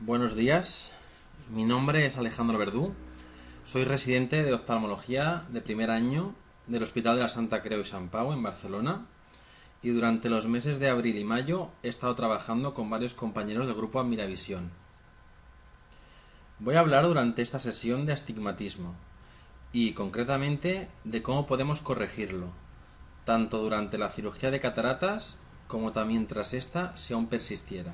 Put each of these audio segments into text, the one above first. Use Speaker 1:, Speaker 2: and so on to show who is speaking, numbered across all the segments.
Speaker 1: Buenos días, mi nombre es Alejandro Verdú, soy residente de oftalmología de primer año del Hospital de la Santa Creu i Sant Pau en Barcelona y durante los meses de abril y mayo he estado trabajando con varios compañeros del grupo Admiravisión. Voy a hablar durante esta sesión de astigmatismo y concretamente de cómo podemos corregirlo, tanto durante la cirugía de cataratas como también tras esta si aún persistiera.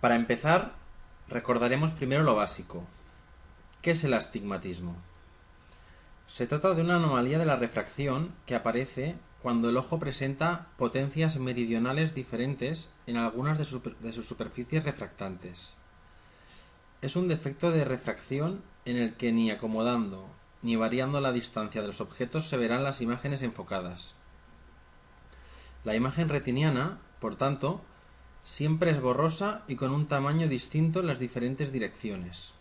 Speaker 1: Para empezar, recordaremos primero lo básico. ¿Qué es el astigmatismo? Se trata de una anomalía de la refracción que aparece cuando el ojo presenta potencias meridionales diferentes en algunas de sus superficies refractantes. Es un defecto de refracción en el que ni acomodando ni variando la distancia de los objetos se verán las imágenes enfocadas. La imagen retiniana, por tanto, siempre es borrosa y con un tamaño distinto en las diferentes direcciones.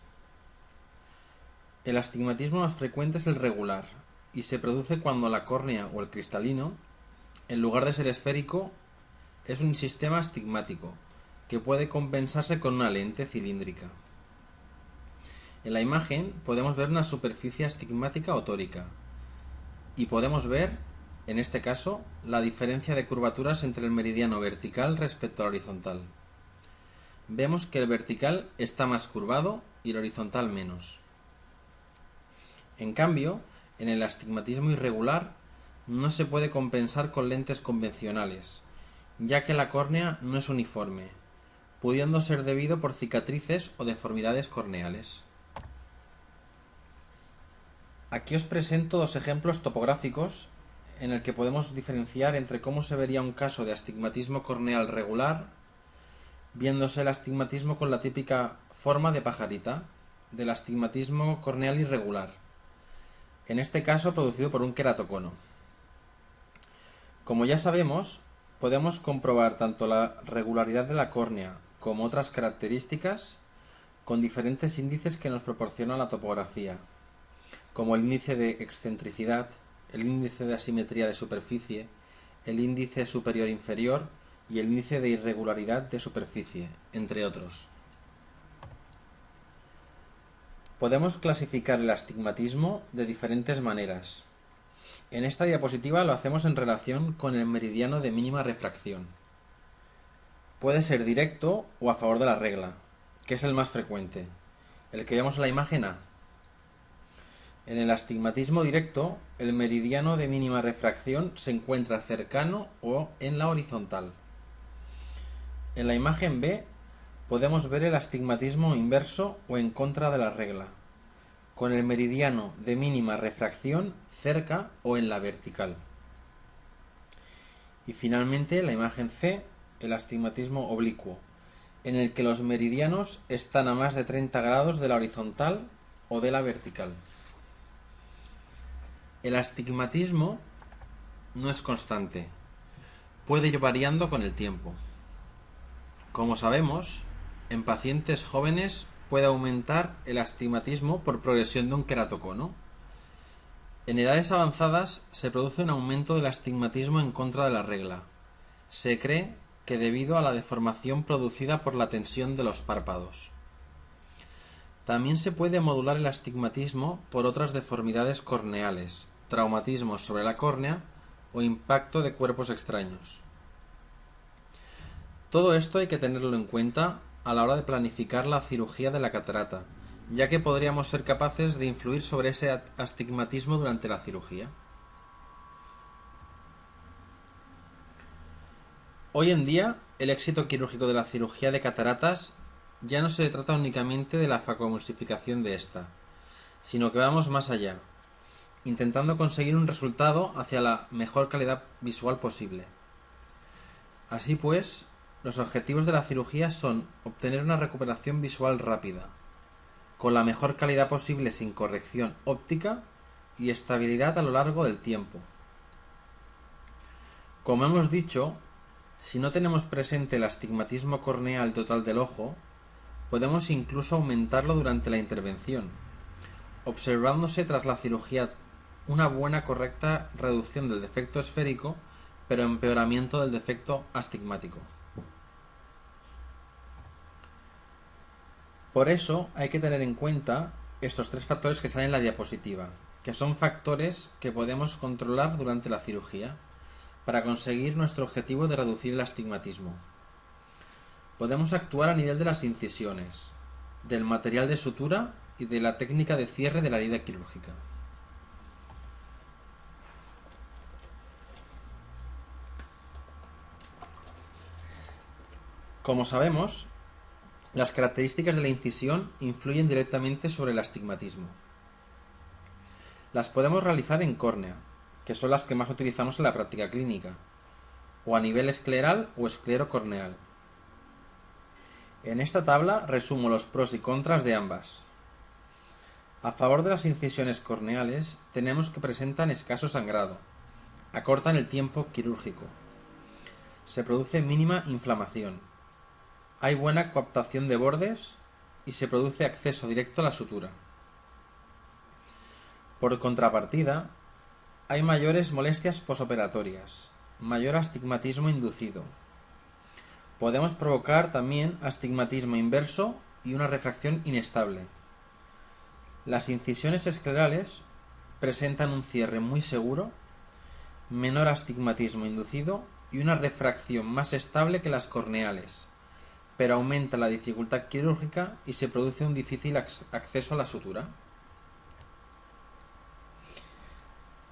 Speaker 1: El astigmatismo más frecuente es el regular y se produce cuando la córnea o el cristalino, en lugar de ser esférico, es un sistema astigmático que puede compensarse con una lente cilíndrica. En la imagen podemos ver una superficie astigmática o tórica y podemos ver, en este caso, la diferencia de curvaturas entre el meridiano vertical respecto al horizontal. Vemos que el vertical está más curvado y el horizontal menos. En cambio, en el astigmatismo irregular no se puede compensar con lentes convencionales, ya que la córnea no es uniforme, pudiendo ser debido por cicatrices o deformidades corneales. Aquí os presento dos ejemplos topográficos en el que podemos diferenciar entre cómo se vería un caso de astigmatismo corneal regular, viéndose el astigmatismo con la típica forma de pajarita, del astigmatismo corneal irregular, en este caso producido por un queratocono. Como ya sabemos, podemos comprobar tanto la regularidad de la córnea como otras características con diferentes índices que nos proporciona la topografía, como el índice de excentricidad, el índice de asimetría de superficie, el índice superior-inferior y el índice de irregularidad de superficie, entre otros. Podemos clasificar el astigmatismo de diferentes maneras. En esta diapositiva lo hacemos en relación con el meridiano de mínima refracción. Puede ser directo o a favor de la regla, que es el más frecuente, el que vemos en la imagen A. En el astigmatismo directo, el meridiano de mínima refracción se encuentra cercano o en la horizontal. En la imagen B podemos ver el astigmatismo inverso o en contra de la regla, con el meridiano de mínima refracción cerca o en la vertical. Y finalmente, en la imagen C, el astigmatismo oblicuo, en el que los meridianos están a más de 30 grados de la horizontal o de la vertical. El astigmatismo no es constante, puede ir variando con el tiempo. Como sabemos, en pacientes jóvenes puede aumentar el astigmatismo por progresión de un queratocono. En edades avanzadas se produce un aumento del astigmatismo en contra de la regla. Se cree que debido a la deformación producida por la tensión de los párpados. También se puede modular el astigmatismo por otras deformidades corneales, traumatismos sobre la córnea o impacto de cuerpos extraños. Todo esto hay que tenerlo en cuenta a la hora de planificar la cirugía de la catarata, ya que podríamos ser capaces de influir sobre ese astigmatismo durante la cirugía. Hoy en día, el éxito quirúrgico de la cirugía de cataratas ya no se trata únicamente de la facomulsificación de esta, sino que vamos más allá, intentando conseguir un resultado hacia la mejor calidad visual posible. Así pues, los objetivos de la cirugía son obtener una recuperación visual rápida, con la mejor calidad posible sin corrección óptica y estabilidad a lo largo del tiempo. Como hemos dicho, si no tenemos presente el astigmatismo corneal total del ojo, podemos incluso aumentarlo durante la intervención, observándose tras la cirugía una buena correcta reducción del defecto esférico, pero empeoramiento del defecto astigmático. Por eso hay que tener en cuenta estos tres factores que salen en la diapositiva, que son factores que podemos controlar durante la cirugía para conseguir nuestro objetivo de reducir el astigmatismo. Podemos actuar a nivel de las incisiones, del material de sutura y de la técnica de cierre de la herida quirúrgica. Como sabemos, las características de la incisión influyen directamente sobre el astigmatismo. Las podemos realizar en córnea, que son las que más utilizamos en la práctica clínica, o a nivel escleral o esclerocorneal. En esta tabla resumo los pros y contras de ambas. A favor de las incisiones corneales tenemos que presentan escaso sangrado, acortan el tiempo quirúrgico, se produce mínima inflamación, hay buena coaptación de bordes y se produce acceso directo a la sutura. Por contrapartida, hay mayores molestias posoperatorias, mayor astigmatismo inducido. Podemos provocar también astigmatismo inverso y una refracción inestable. Las incisiones esclerales presentan un cierre muy seguro, menor astigmatismo inducido y una refracción más estable que las corneales, pero aumenta la dificultad quirúrgica y se produce un difícil acceso a la sutura.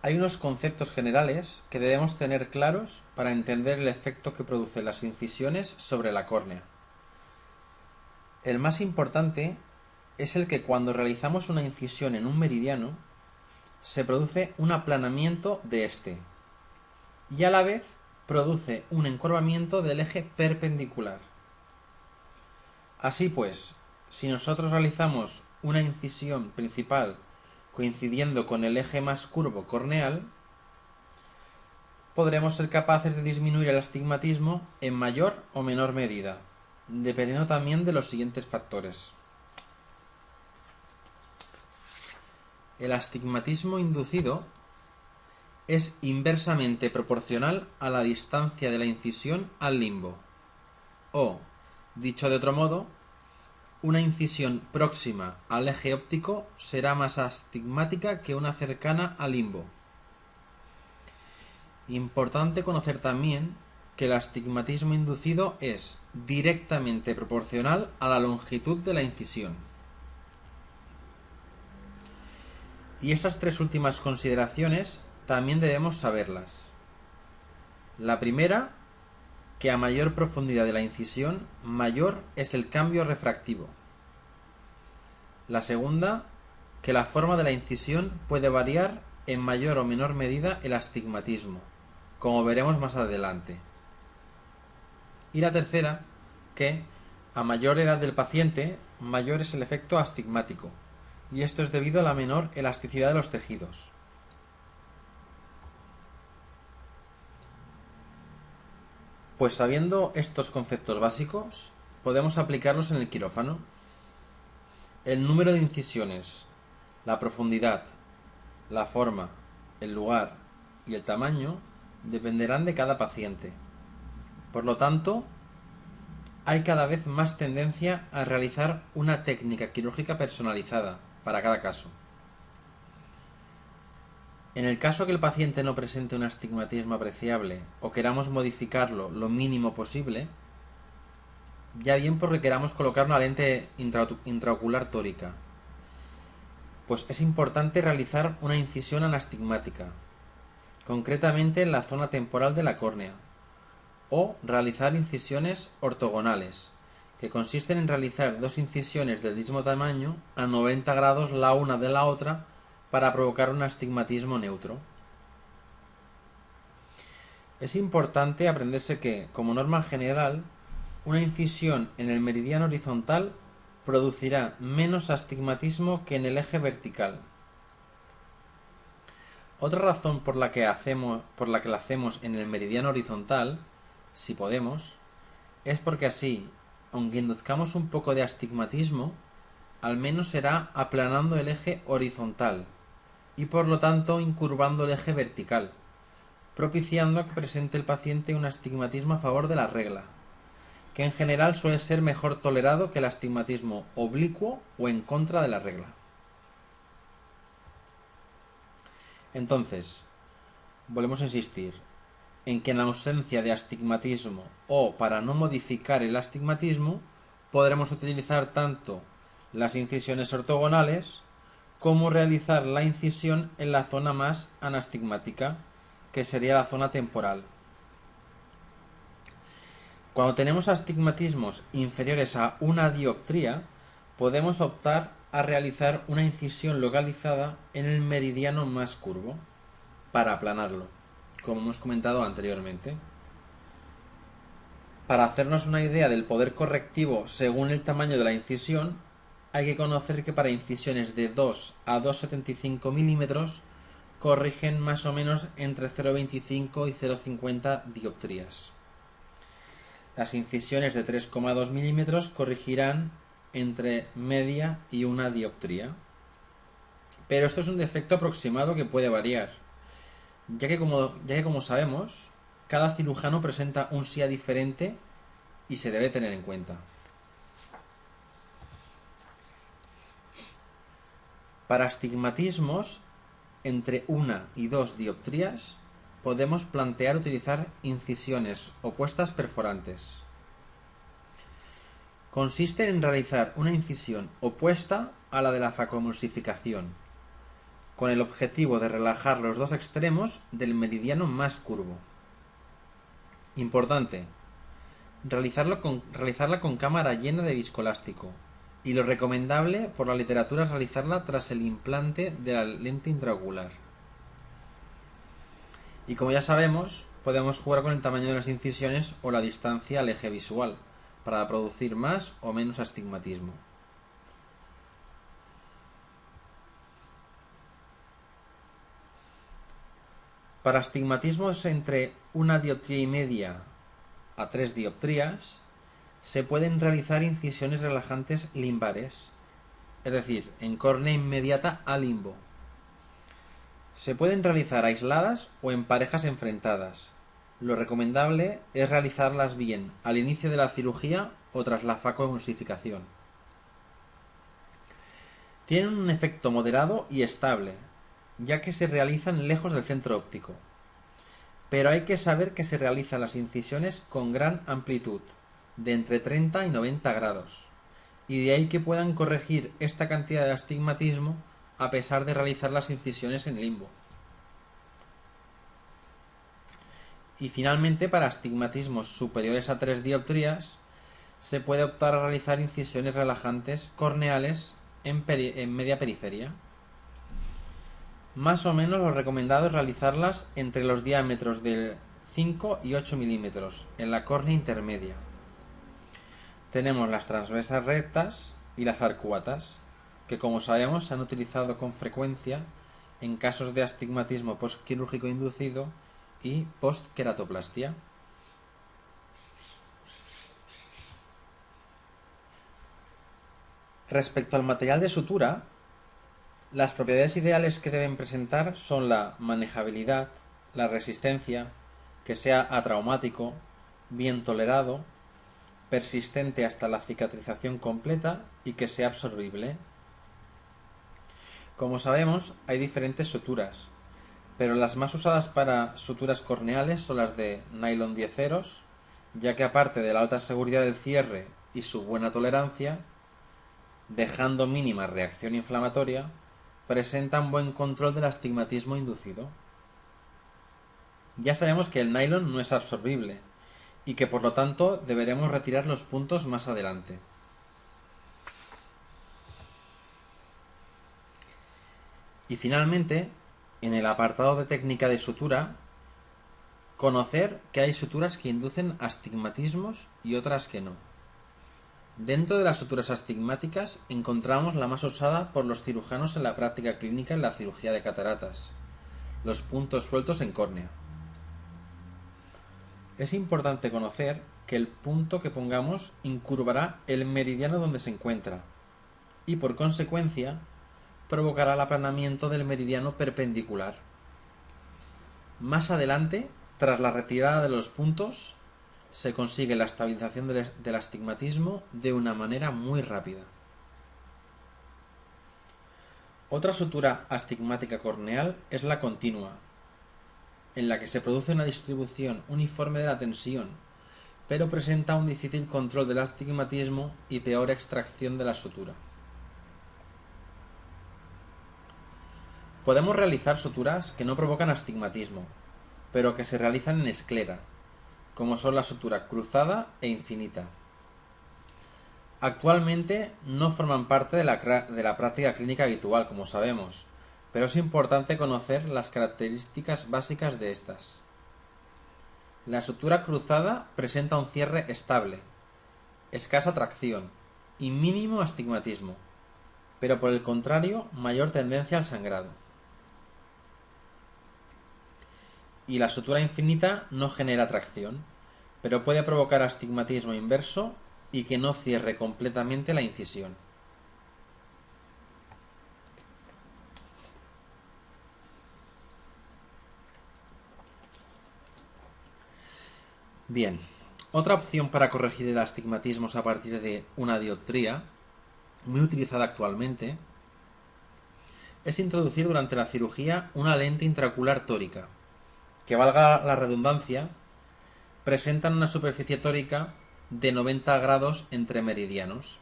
Speaker 1: Hay unos conceptos generales que debemos tener claros para entender el efecto que producen las incisiones sobre la córnea. El más importante es el que cuando realizamos una incisión en un meridiano, se produce un aplanamiento de este y a la vez produce un encorvamiento del eje perpendicular. Así pues, si nosotros realizamos una incisión principal coincidiendo con el eje más curvo corneal, podremos ser capaces de disminuir el astigmatismo en mayor o menor medida, dependiendo también de los siguientes factores. El astigmatismo inducido es inversamente proporcional a la distancia de la incisión al limbo, o, dicho de otro modo, una incisión próxima al eje óptico será más astigmática que una cercana al limbo. Importante conocer también que el astigmatismo inducido es directamente proporcional a la longitud de la incisión. Y esas tres últimas consideraciones también debemos saberlas. La primera, que a mayor profundidad de la incisión, mayor es el cambio refractivo. La segunda, que la forma de la incisión puede variar en mayor o menor medida el astigmatismo, como veremos más adelante. Y la tercera, que a mayor edad del paciente, mayor es el efecto astigmático, y esto es debido a la menor elasticidad de los tejidos. Pues sabiendo estos conceptos básicos, podemos aplicarlos en el quirófano. El número de incisiones, la profundidad, la forma, el lugar y el tamaño dependerán de cada paciente. Por lo tanto, hay cada vez más tendencia a realizar una técnica quirúrgica personalizada para cada caso. En el caso que el paciente no presente un astigmatismo apreciable o queramos modificarlo lo mínimo posible, ya bien porque queramos colocar una lente intraocular tórica, pues es importante realizar una incisión anastigmática, concretamente en la zona temporal de la córnea, o realizar incisiones ortogonales, que consisten en realizar dos incisiones del mismo tamaño a 90 grados la una de la otra para provocar un astigmatismo neutro. Es importante aprenderse que, como norma general, una incisión en el meridiano horizontal producirá menos astigmatismo que en el eje vertical. Otra razón por la que la hacemos en el meridiano horizontal, si podemos, es porque así, aunque induzcamos un poco de astigmatismo, al menos será aplanando el eje horizontal y por lo tanto incurvando el eje vertical, propiciando que presente el paciente un astigmatismo a favor de la regla, que en general suele ser mejor tolerado que el astigmatismo oblicuo o en contra de la regla. Entonces, volvemos a insistir en que en ausencia de astigmatismo o para no modificar el astigmatismo, podremos utilizar tanto las incisiones ortogonales como realizar la incisión en la zona más anastigmática, que sería la zona temporal. Cuando tenemos astigmatismos inferiores a una dioptría, podemos optar a realizar una incisión localizada en el meridiano más curvo para aplanarlo, como hemos comentado anteriormente. Para hacernos una idea del poder correctivo según el tamaño de la incisión, hay que conocer que para incisiones de 2 a 2,75 milímetros corrigen más o menos entre 0,25 y 0,50 dioptrías. Las incisiones de 3,2 milímetros corregirán entre media y una dioptría. Pero esto es un defecto aproximado que puede variar, ya que como sabemos, cada cirujano presenta un SIA diferente y se debe tener en cuenta. Para astigmatismos entre 1 y 2 dioptrías, podemos plantear utilizar incisiones opuestas perforantes. Consiste en realizar una incisión opuesta a la de la facoemulsificación, con el objetivo de relajar los dos extremos del meridiano más curvo. Importante, realizarla con cámara llena de viscoelástico, y lo recomendable por la literatura es realizarla tras el implante de la lente intraocular. Y como ya sabemos, podemos jugar con el tamaño de las incisiones o la distancia al eje visual, para producir más o menos astigmatismo. Para astigmatismos entre una dioptría y media a 3 dioptrías, se pueden realizar incisiones relajantes limbares, es decir, en córnea inmediata a limbo. Se pueden realizar aisladas o en parejas enfrentadas. Lo recomendable es realizarlas bien al inicio de la cirugía o tras la facoemulsificación. Tienen un efecto moderado y estable, ya que se realizan lejos del centro óptico. Pero hay que saber que se realizan las incisiones con gran amplitud, de entre 30 y 90 grados, y de ahí que puedan corregir esta cantidad de astigmatismo a pesar de realizar las incisiones en limbo. Y finalmente, para astigmatismos superiores a 3 dioptrías, se puede optar a realizar incisiones relajantes corneales en media periferia. Más o menos lo recomendado es realizarlas entre los diámetros de 5 y 8 milímetros, en la córnea intermedia. Tenemos las transversas rectas y las arcuatas, que como sabemos se han utilizado con frecuencia en casos de astigmatismo postquirúrgico inducido y postqueratoplastia. Respecto al material de sutura, las propiedades ideales que deben presentar son la manejabilidad, la resistencia, que sea atraumático, bien tolerado, persistente hasta la cicatrización completa y que sea absorbible. Como sabemos, hay diferentes suturas, pero las más usadas para suturas corneales son las de nylon 10-eros, ya que aparte de la alta seguridad del cierre y su buena tolerancia, dejando mínima reacción inflamatoria, presentan buen control del astigmatismo inducido. Ya sabemos que el nylon no es absorbible y que por lo tanto deberemos retirar los puntos más adelante. Y finalmente, en el apartado de técnica de sutura, conocer que hay suturas que inducen astigmatismos y otras que no. Dentro de las suturas astigmáticas encontramos la más usada por los cirujanos en la práctica clínica en la cirugía de cataratas, los puntos sueltos en córnea. Es importante conocer que el punto que pongamos incurvará el meridiano donde se encuentra y por consecuencia provocará el aplanamiento del meridiano perpendicular. Más adelante, tras la retirada de los puntos, se consigue la estabilización del astigmatismo de una manera muy rápida. Otra sutura astigmática corneal es la continua, en la que se produce una distribución uniforme de la tensión, pero presenta un difícil control del astigmatismo y peor extracción de la sutura. Podemos realizar suturas que no provocan astigmatismo, pero que se realizan en esclera, como son la sutura cruzada e infinita. Actualmente no forman parte de la práctica clínica habitual, como sabemos, pero es importante conocer las características básicas de estas. La sutura cruzada presenta un cierre estable, escasa tracción y mínimo astigmatismo, pero por el contrario mayor tendencia al sangrado. Y la sutura infinita no genera tracción, pero puede provocar astigmatismo inverso y que no cierre completamente la incisión. Bien, otra opción para corregir el astigmatismo a partir de una dioptría, muy utilizada actualmente, es introducir durante la cirugía una lente intraocular tórica, que valga la redundancia, presentan una superficie tórica de 90 grados entre meridianos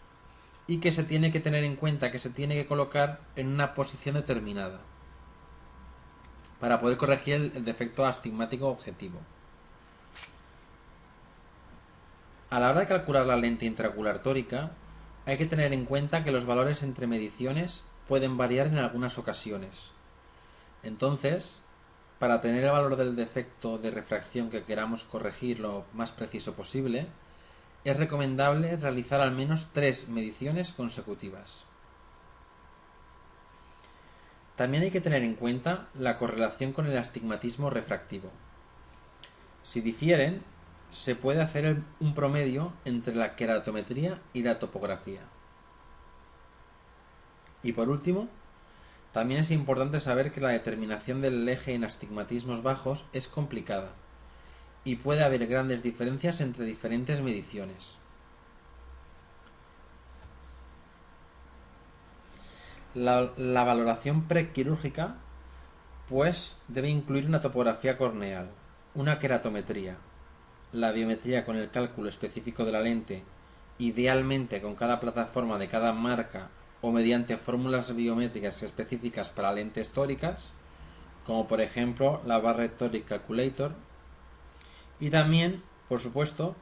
Speaker 1: y que se tiene que tener en cuenta que se tiene que colocar en una posición determinada para poder corregir el defecto astigmático objetivo. A la hora de calcular la lente intraocular tórica, hay que tener en cuenta que los valores entre mediciones pueden variar en algunas ocasiones. Entonces, para tener el valor del defecto de refracción que queramos corregir lo más preciso posible, es recomendable realizar al menos 3 mediciones consecutivas. También hay que tener en cuenta la correlación con el astigmatismo refractivo. Si difieren, se puede hacer un promedio entre la queratometría y la topografía. Y por último, también es importante saber que la determinación del eje en astigmatismos bajos es complicada y puede haber grandes diferencias entre diferentes mediciones. La valoración prequirúrgica pues debe incluir una topografía corneal, una queratometría, la biometría con el cálculo específico de la lente, idealmente con cada plataforma de cada marca o mediante fórmulas biométricas específicas para lentes tóricas, como por ejemplo la Barrett Toric Calculator, y también, por supuesto,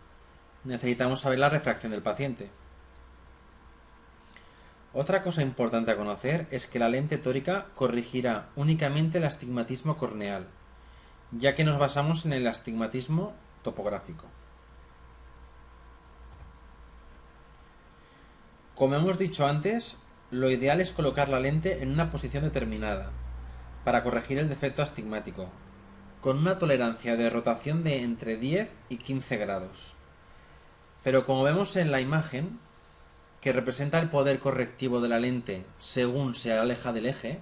Speaker 1: necesitamos saber la refracción del paciente. Otra cosa importante a conocer es que la lente tórica corregirá únicamente el astigmatismo corneal, ya que nos basamos en el astigmatismo topográfico. Como hemos dicho antes, lo ideal es colocar la lente en una posición determinada para corregir el defecto astigmático, con una tolerancia de rotación de entre 10 y 15 grados. Pero como vemos en la imagen, que representa el poder correctivo de la lente según se aleja del eje,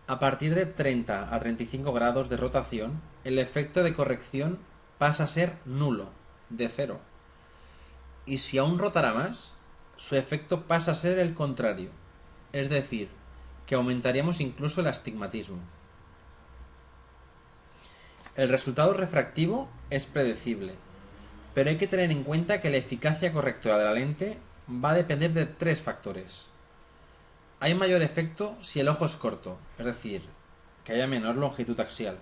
Speaker 1: a partir de 30 a 35 grados de rotación, el efecto de corrección pasa a ser nulo, de cero. Y si aún rotará más, su efecto pasa a ser el contrario, es decir, que aumentaríamos incluso el astigmatismo. El resultado refractivo es predecible, pero hay que tener en cuenta que la eficacia correctora de la lente va a depender de 3 factores. Hay mayor efecto si el ojo es corto, es decir, que haya menor longitud axial.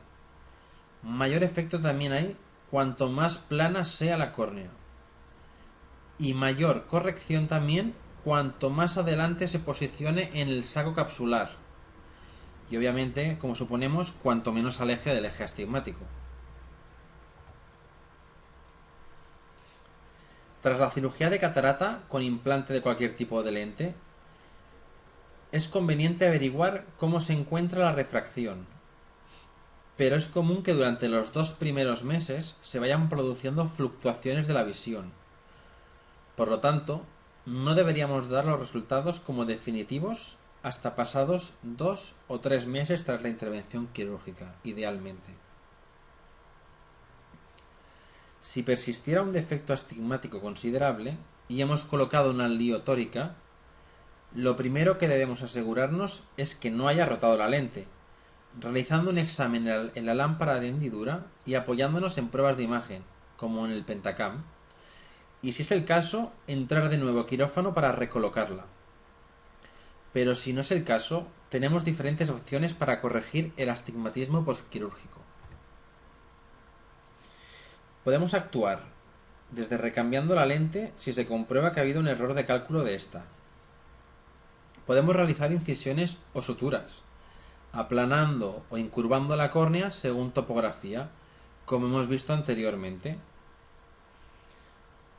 Speaker 1: Mayor efecto también hay cuanto más plana sea la córnea. Y mayor corrección también cuanto más adelante se posicione en el saco capsular. Y obviamente, como suponemos, cuanto menos aleje del eje astigmático. Tras la cirugía de catarata con implante de cualquier tipo de lente, es conveniente averiguar cómo se encuentra la refracción, pero es común que durante los 2 primeros meses se vayan produciendo fluctuaciones de la visión. Por lo tanto, no deberíamos dar los resultados como definitivos hasta pasados 2 o 3 meses tras la intervención quirúrgica, idealmente. Si persistiera un defecto astigmático considerable y hemos colocado una lio tórica, lo primero que debemos asegurarnos es que no haya rotado la lente, realizando un examen en la lámpara de hendidura y apoyándonos en pruebas de imagen, como en el Pentacam, y si es el caso, entrar de nuevo a quirófano para recolocarla. Pero si no es el caso, tenemos diferentes opciones para corregir el astigmatismo postquirúrgico. Podemos actuar desde recambiando la lente si se comprueba que ha habido un error de cálculo de esta. Podemos realizar incisiones o suturas, aplanando o incurvando la córnea según topografía, como hemos visto anteriormente.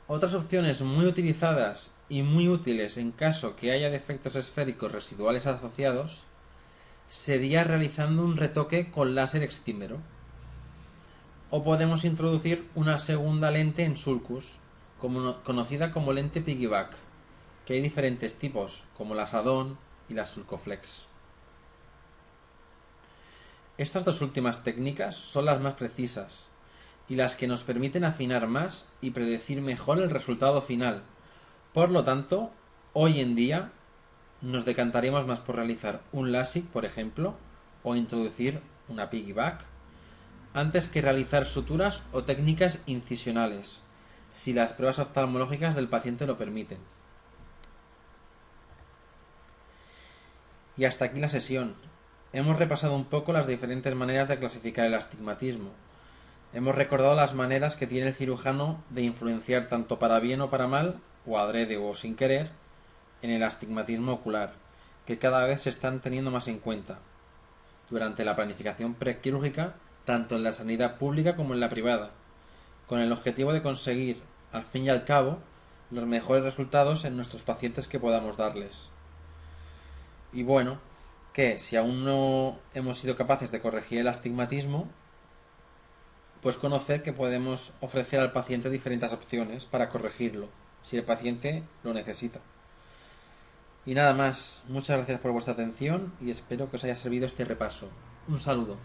Speaker 1: Otras opciones muy utilizadas y muy útiles en caso que haya defectos esféricos residuales asociados sería realizando un retoque con láser extímero. O podemos introducir una segunda lente en sulcus, conocida como lente piggyback, que hay diferentes tipos, como la Sadon y la Sulcoflex. Estas dos últimas técnicas son las más precisas y las que nos permiten afinar más y predecir mejor el resultado final. Por lo tanto, hoy en día nos decantaremos más por realizar un LASIK, por ejemplo, o introducir una piggyback, antes que realizar suturas o técnicas incisionales, si las pruebas oftalmológicas del paciente lo permiten. Y hasta aquí la sesión. Hemos repasado un poco las diferentes maneras de clasificar el astigmatismo. Hemos recordado las maneras que tiene el cirujano de influenciar tanto para bien o para mal, o adrede o sin querer, en el astigmatismo ocular, que cada vez se están teniendo más en cuenta durante la planificación prequirúrgica, tanto en la sanidad pública como en la privada, con el objetivo de conseguir, al fin y al cabo, los mejores resultados en nuestros pacientes que podamos darles. Y bueno, que si aún no hemos sido capaces de corregir el astigmatismo, pues conocer que podemos ofrecer al paciente diferentes opciones para corregirlo, si el paciente lo necesita. Y nada más, muchas gracias por vuestra atención y espero que os haya servido este repaso. Un saludo.